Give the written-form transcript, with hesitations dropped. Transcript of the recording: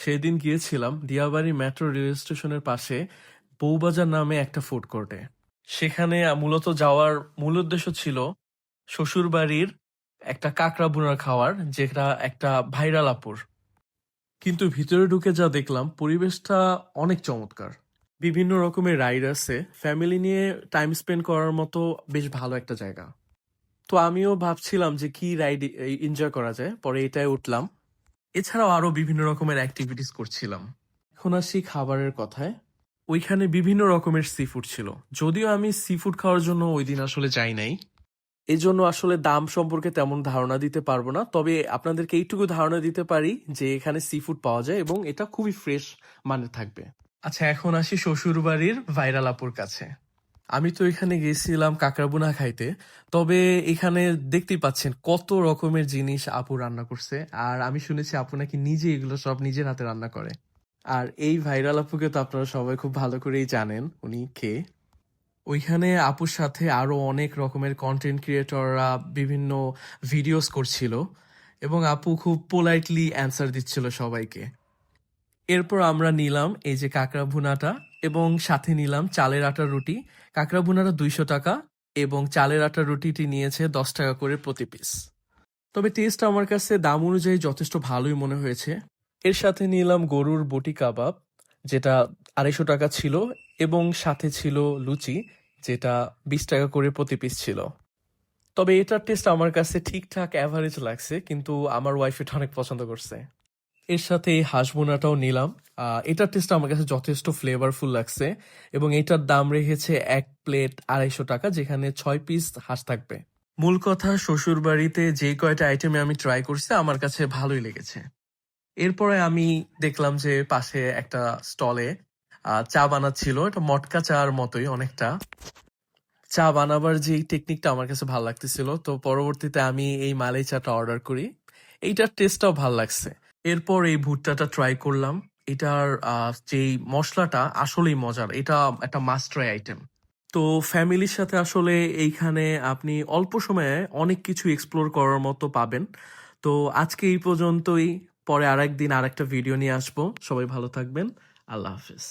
সেদিন গিয়েছিলাম Diabari metro rail স্টেশনের পাশে বউবাজার নামে একটা ফুড কোর্টে। সেখানে মূলত যাওয়ার মূল উদ্দেশ্য ছিল শ্বশুরবাড়ির একটা কাঁকড়া ভুনা খাওয়ার, যেটা একটা ভাইরাল আপুর। কিন্তু ভিতরে ঢুকে যা দেখলাম, পরিবেশটা অনেক চমৎকার। বিভিন্ন রকমের রাইড আছে, ফ্যামিলি নিয়ে টাইম স্পেন্ড করার মতো বেশ ভালো একটা জায়গা। তো আমিও ভাবছিলাম যে কি রাইড এনজয় করা যায়, পরে এটাই উঠলাম। এছাড়াও আরো বিভিন্ন রকমের অ্যাক্টিভিটিস করছিলাম। এখন আসি খাবারের কথায়। ওইখানে বিভিন্ন রকমের সি ফুড ছিল, যদিও আমি সি ফুড খাওয়ার জন্য ওই দিন আসলে যাই নাই। এই জন্য আসলে দাম সম্পর্কে তেমন ধারণা দিতে পারবো না, তবে আপনাদেরকে এইটুকু ধারণা দিতে পারি যে এখানে সি ফুড পাওয়া যায় এবং এটা খুবই ফ্রেশ মানের থাকবে। আচ্ছা, এখন আসি শ্বশুর বাড়ির ভাইরাল আপুর কাছে। আমি তো এখানে গেছিলাম কাঁকড়াবুনা খাইতে, তবে এখানে দেখতেই পাচ্ছেন কত রকমের জিনিস আপু রান্না করছে। আর আমি শুনেছি আপু নাকি নিজে এগুলো সব নিজের হাতে রান্না করে। আর এই ভাইরাল আপুকে তো আপনারা সবাই খুব ভালো করেই জানেন উনি কে। ওইখানে আপুর সাথে আরো অনেক রকমের কন্টেন্ট ক্রিয়েটররা বিভিন্ন ভিডিওস করছিল এবং আপু খুব পোলাইটলি অ্যান্সার দিচ্ছিল সবাইকে। এরপর আমরা নিলাম এই যে কাঁকড়া ভুনাটা এবং সাথে নিলাম চালের আটার রুটি। কাঁকড়া ভুনাটা 200 টাকা এবং চালের আটার রুটিটি নিয়েছে 10 টাকা করে প্রতি পিস। তবে টেস্ট আমার কাছে দাম অনুযায়ী যথেষ্ট ভালোই মনে হয়েছে। এর সাথে নিলাম গরুর বটি কাবাব, যেটা 250 টাকা ছিল, এবং সাথে ছিল লুচি, যেটা 20 টাকা করে প্রতি পিস ছিল। তবে এটার টেস্ট আমার কাছে ঠিকঠাক অ্যাভারেজ লাগছে, কিন্তু আমার ওয়াইফ এটা অনেক পছন্দ করছে। এর সাথে এই হাঁস ভুনাটাও নিলাম। এটার টেস্ট আমার কাছে যথেষ্ট ফ্লেভারফুল লাগছে এবং এটার দাম রেখেছে 1 প্লেট 250 টাকা, যেখানে 6 পিস হাঁস থাকবে। মূল কথা, শ্বশুর বাড়িতে যে কয়টা আইটেমে আমি ট্রাই করছি আমার কাছে ভালোই লেগেছে। এরপরে আমি দেখলাম যে পাশে একটা স্টলে চা বানাচ্ছিল, এটা মটকা চার মতোই অনেকটা। চা বানাবার যে টেকনিকটা আমার কাছে ভালো লাগতেছিল, তো পরবর্তীতে আমি এই মালাই চাটা অর্ডার করি। এইটার টেস্টটাও ভালো লাগছে। এরপর এই ভুট্টাটা ট্রাই করলাম। এটার যেই মশলাটা আসলেই মজার, এটা একটা মাস্ট ট্রাই আইটেম। তো ফ্যামিলির সাথে আসলে এইখানে আপনি অল্প সময়ে অনেক কিছু এক্সপ্লোর করার মতো পাবেন। তো আজকে এই পর্যন্তই। পরে আরেকদিন আরেকটা ভিডিও নিয়ে আসবো। সবাই ভালো থাকবেন। আল্লাহ হাফেজ।